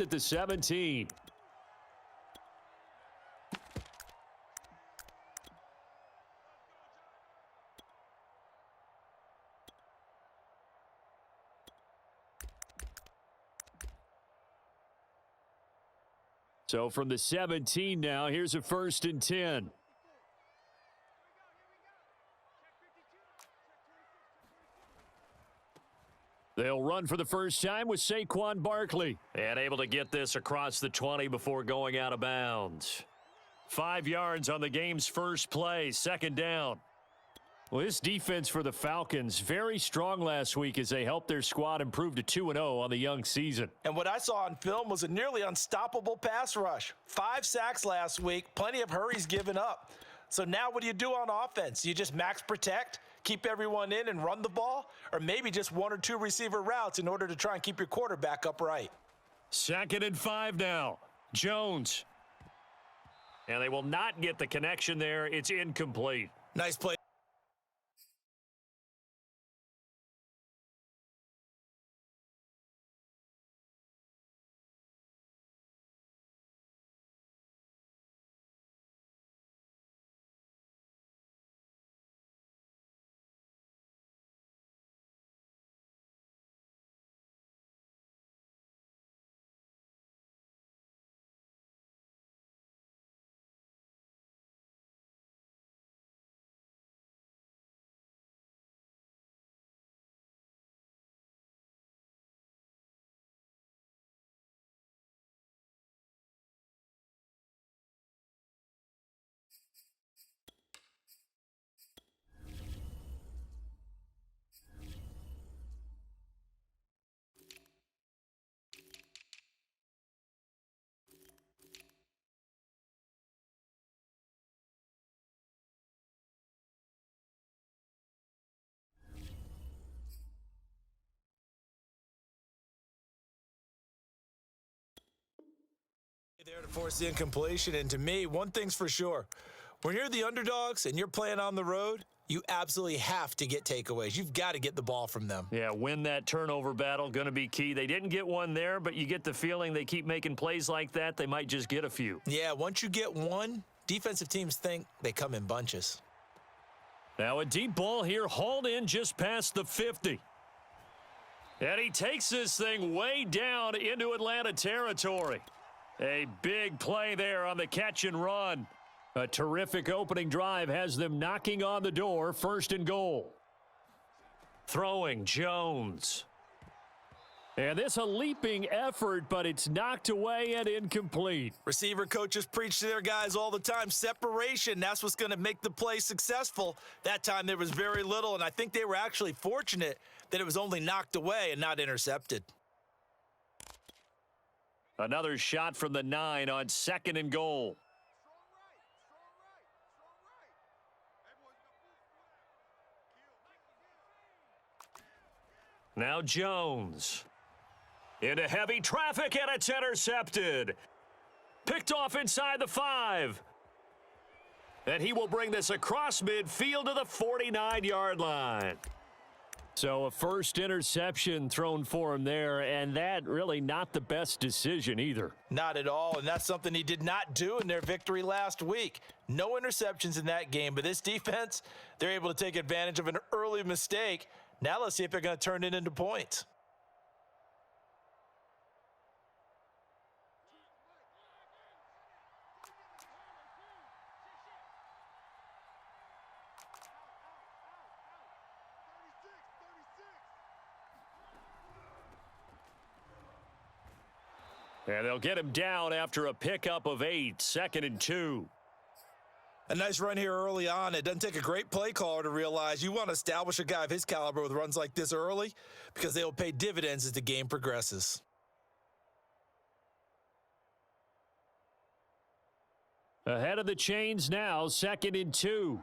at the 17. So from the 17 now, here's a 1st and 10. They'll run for the first time with Saquon Barkley. And able to get this across the 20 before going out of bounds. 5 yards on the game's first play, 2nd down. Well, this defense for the Falcons, very strong last week as they helped their squad improve to 2-0 on the young season. And what I saw on film was a nearly unstoppable pass rush. 5 sacks last week, plenty of hurries given up. So now what do you do on offense? You just max protect, keep everyone in and run the ball, or maybe just 1 or 2 receiver routes in order to try and keep your quarterback upright. 2nd and 5 now. Jones. And they will not get the connection there. It's incomplete. Nice play. There to force the incompletion, and to me, one thing's for sure. When you're the underdogs and you're playing on the road, you absolutely have to get takeaways. You've got to get the ball from them. Yeah, win that turnover battle, going to be key. They didn't get one there, but you get the feeling they keep making plays like that, they might just get a few. Yeah, once you get one, defensive teams think they come in bunches. Now a deep ball here, hauled in just past the 50. And he takes this thing way down into Atlanta territory. A big play there on the catch and run. A terrific opening drive has them knocking on the door, 1st and goal. Throwing Jones. And this a leaping effort, but it's knocked away and incomplete. Receiver coaches preach to their guys all the time. Separation, that's what's going to make the play successful. That time there was very little, and I think they were actually fortunate that it was only knocked away and not intercepted. Another shot from the 9 on 2nd and goal. Now Jones. Into heavy traffic, and it's intercepted. Picked off inside the 5. And he will bring this across midfield to the 49-yard line. So a first interception thrown for him there, and that really not the best decision either. Not at all, and that's something he did not do in their victory last week. No interceptions in that game, but this defense, they're able to take advantage of an early mistake. Now let's see if they're going to turn it into points. And they'll get him down after a pickup of 8, 2nd and 2. A nice run here early on. It doesn't take a great play caller to realize you want to establish a guy of his caliber with runs like this early because they will pay dividends as the game progresses. Ahead of the chains now, 2nd and 2.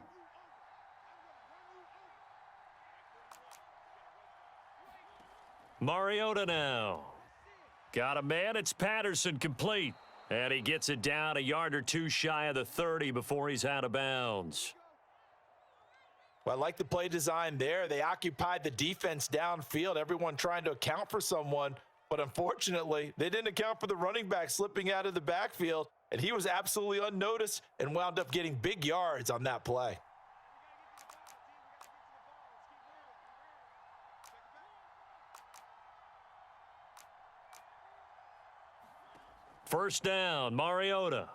Mariota now. Got a man, it's Patterson, complete. And he gets it down a yard or two shy of the 30 before he's out of bounds. Well, I like the play design there. They occupied the defense downfield, everyone trying to account for someone. But unfortunately, they didn't account for the running back slipping out of the backfield, and he was absolutely unnoticed and wound up getting big yards on that play. First down, Mariota.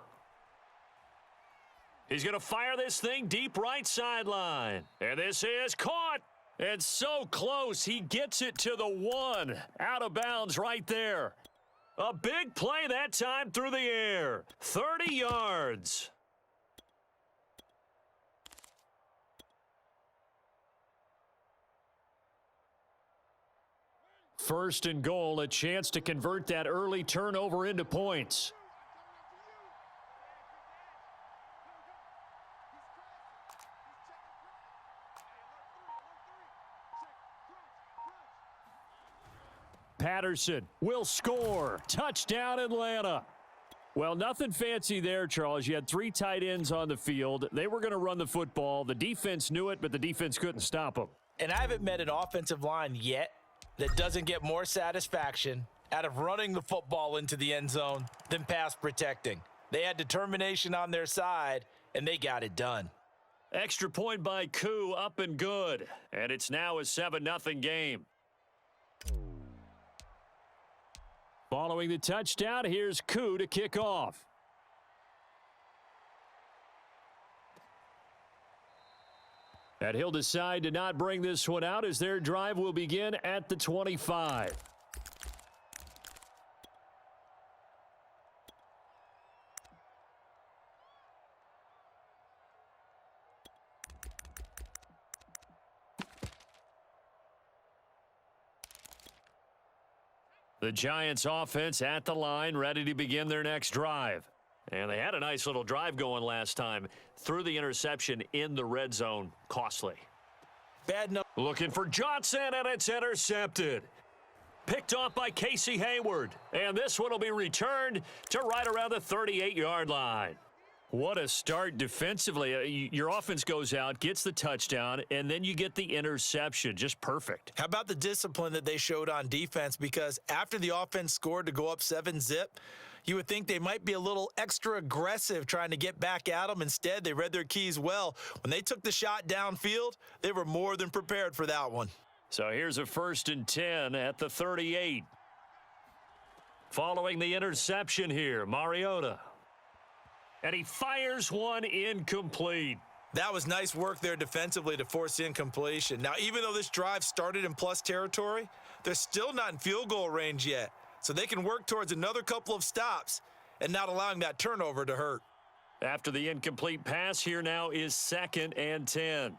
He's going to fire this thing deep right sideline. And this is caught. And so close, he gets it to the 1. Out of bounds right there. A big play that time through the air. 30 yards. First and goal, a chance to convert that early turnover into points. Patterson will score. Touchdown, Atlanta. Well, nothing fancy there, Charles. You had 3 tight ends on the field. They were going to run the football. The defense knew it, but the defense couldn't stop them. And I haven't met an offensive line yet that doesn't get more satisfaction out of running the football into the end zone than pass protecting. They had determination on their side, and they got it done. Extra point by Koo, up and good. And it's now a 7-0 game. Following the touchdown, here's Koo to kick off. And he'll decide to not bring this one out as their drive will begin at the 25. The Giants offense at the line, ready to begin their next drive. And they had a nice little drive going last time. Threw the interception in the red zone. Costly. Looking for Johnson, and it's intercepted. Picked off by Casey Hayward. And this one will be returned to right around the 38-yard line. What a start defensively. Your offense goes out, gets the touchdown, and then you get the interception. Just perfect. How about the discipline that they showed on defense? Because after the offense scored to go up 7-zip, you would think they might be a little extra aggressive trying to get back at them. Instead, they read their keys well. When they took the shot downfield, they were more than prepared for that one. So here's a 1st and 10 at the 38. Following the interception here, Mariota. And he fires one incomplete. That was nice work there defensively to force incompletion. Now, even though this drive started in plus territory, they're still not in field goal range yet. So they can work towards another couple of stops and not allowing that turnover to hurt. After the incomplete pass, here now is 2nd and 10.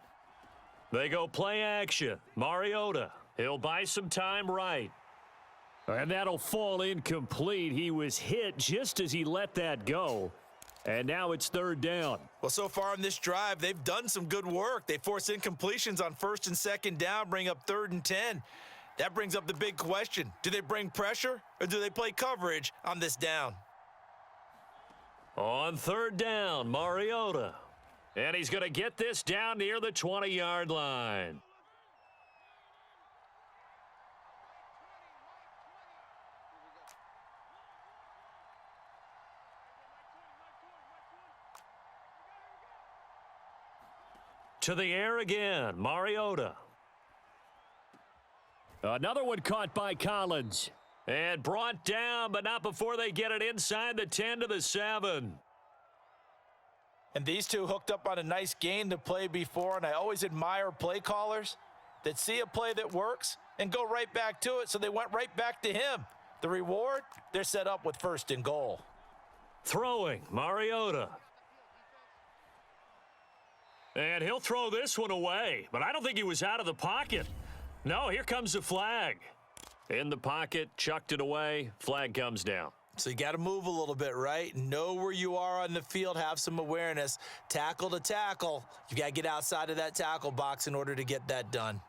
They go play action. Mariota. He'll buy some time right. And that'll fall incomplete. He was hit just as he let that go. And now it's 3rd down. Well, so far on this drive, they've done some good work. They force incompletions on 1st and 2nd down, bring up 3rd and 10. That brings up the big question. Do they bring pressure or do they play coverage on this down? On 3rd down, Mariota. And he's going to get this down near the 20-yard line. To the air again, Mariota. Another one caught by Collins. And brought down, but not before they get it inside the 10 to the 7. And these two hooked up on a nice gain to play before, and I always admire play callers that see a play that works and go right back to it, so they went right back to him. The reward, they're set up with 1st and goal. Throwing, Mariota. And he'll throw this one away, but I don't think he was out of the pocket. No, here comes the flag. In the pocket, chucked it away, flag comes down. So you got to move a little bit, right? Know where you are on the field, have some awareness. Tackle to tackle. You got to get outside of that tackle box in order to get that done.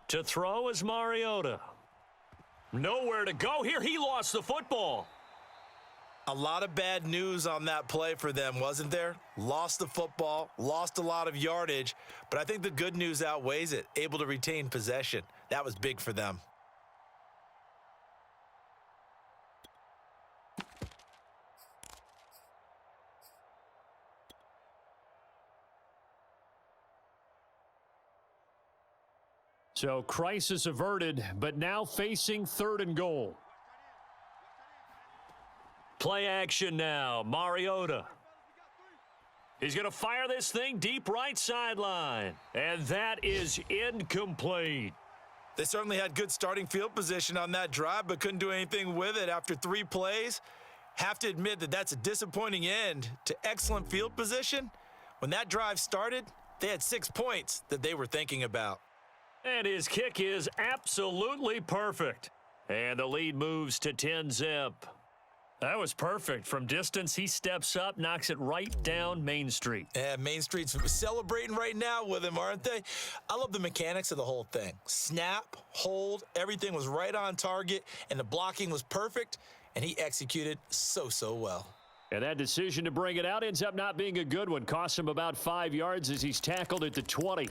To throw is Mariota. Nowhere to go here. He lost the football. A lot of bad news on that play for them, wasn't there? Lost the football, lost a lot of yardage, but I think the good news outweighs it. Able to retain possession. That was big for them. So crisis averted, but now facing 3rd and goal. Play action now, Mariota. He's going to fire this thing deep right sideline. And that is incomplete. They certainly had good starting field position on that drive, but couldn't do anything with it after 3 plays. Have to admit that that's a disappointing end to excellent field position. When that drive started, they had 6 points that they were thinking about. And his kick is absolutely perfect. And the lead moves to 10-zip. That was perfect. From distance, he steps up, knocks it right down Main Street. Yeah, Main Street's celebrating right now with him, aren't they? I love the mechanics of the whole thing. Snap, hold, everything was right on target, and the blocking was perfect, and he executed so well. And that decision to bring it out ends up not being a good one. Costs him about 5 yards as he's tackled at the 20.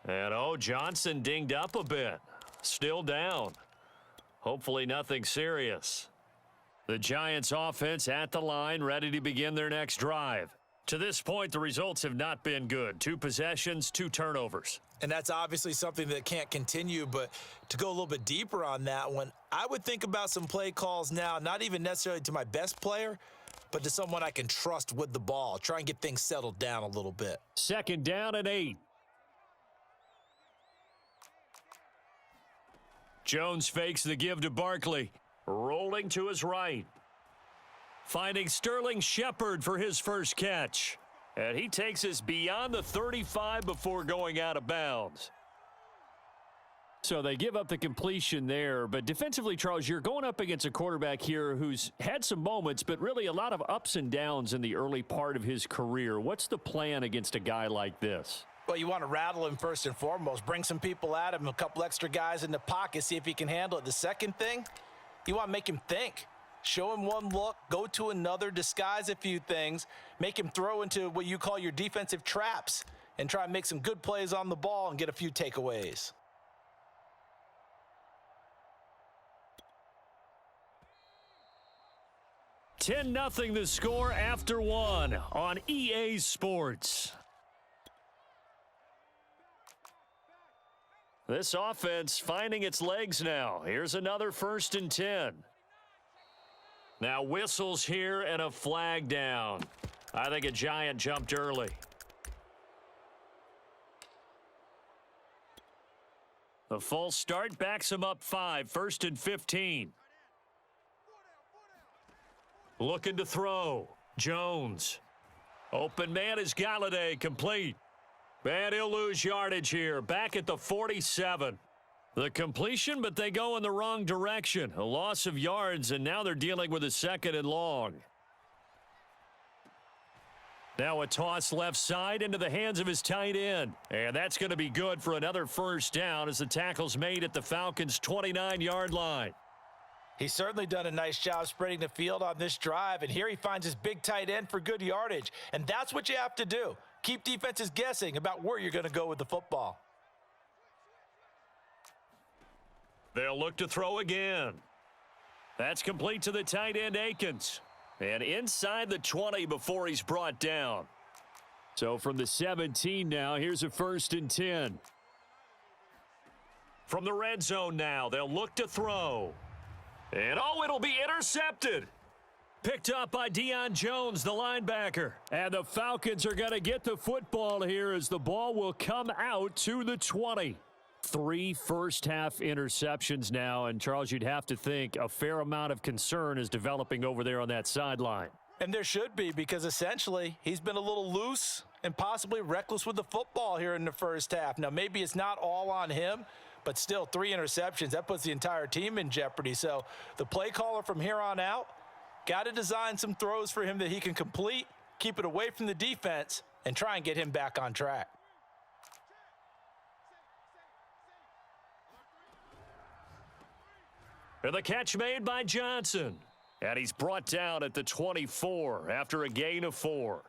And, Johnson dinged up a bit. Still down. Hopefully nothing serious. The Giants offense at the line, ready to begin their next drive. To this point, the results have not been good. 2 possessions, 2 turnovers. And that's obviously something that can't continue, but to go a little bit deeper on that one, I would think about some play calls now, not even necessarily to my best player, but to someone I can trust with the ball. Try and get things settled down a little bit. 2nd down and 8. Jones fakes the give to Barkley. Rolling to his right. Finding Sterling Shepard for his first catch. And he takes us beyond the 35 before going out of bounds. So they give up the completion there. But defensively, Charles, you're going up against a quarterback here who's had some moments, but really a lot of ups and downs in the early part of his career. What's the plan against a guy like this? Well, you want to rattle him first and foremost. Bring some people at him, a couple extra guys in the pocket, see if he can handle it. The second thing, you want to make him think. Show him one look, go to another, disguise a few things, make him throw into what you call your defensive traps, and try and make some good plays on the ball and get a few takeaways. $10-0 the score after 1 on EA Sports. This offense finding its legs now. Here's another 1st and 10. Now whistles here and a flag down. I think a Giant jumped early. The false start backs him up 5, 1st and 15. Looking to throw. Jones. Open man is Galladay, complete. And he'll lose yardage here, back at the 47. The completion, but they go in the wrong direction. A loss of yards, and now they're dealing with a 2nd and long. Now a toss left side into the hands of his tight end. And that's going to be good for another 1st down as the tackle's made at the Falcons' 29-yard line. He's certainly done a nice job spreading the field on this drive, and here he finds his big tight end for good yardage. And that's what you have to do. Keep defenses guessing about where you're going to go with the football. They'll look to throw again. That's complete to the tight end, Akins. And inside the 20 before he's brought down. So from the 17 now, here's a 1st and 10. From the red zone now, they'll look to throw. And it'll be intercepted. Picked up by Deion Jones, the linebacker. And the Falcons are going to get the football here as the ball will come out to the 20. 3 first-half interceptions now, and Charles, you'd have to think a fair amount of concern is developing over there on that sideline. And there should be, because essentially he's been a little loose and possibly reckless with the football here in the first half. Now, maybe it's not all on him, but still 3 interceptions. That puts the entire team in jeopardy. So the play caller from here on out got to design some throws for him that he can complete, keep it away from the defense, and try and get him back on track. And the catch made by Johnson. And he's brought down at the 24 after a gain of 4.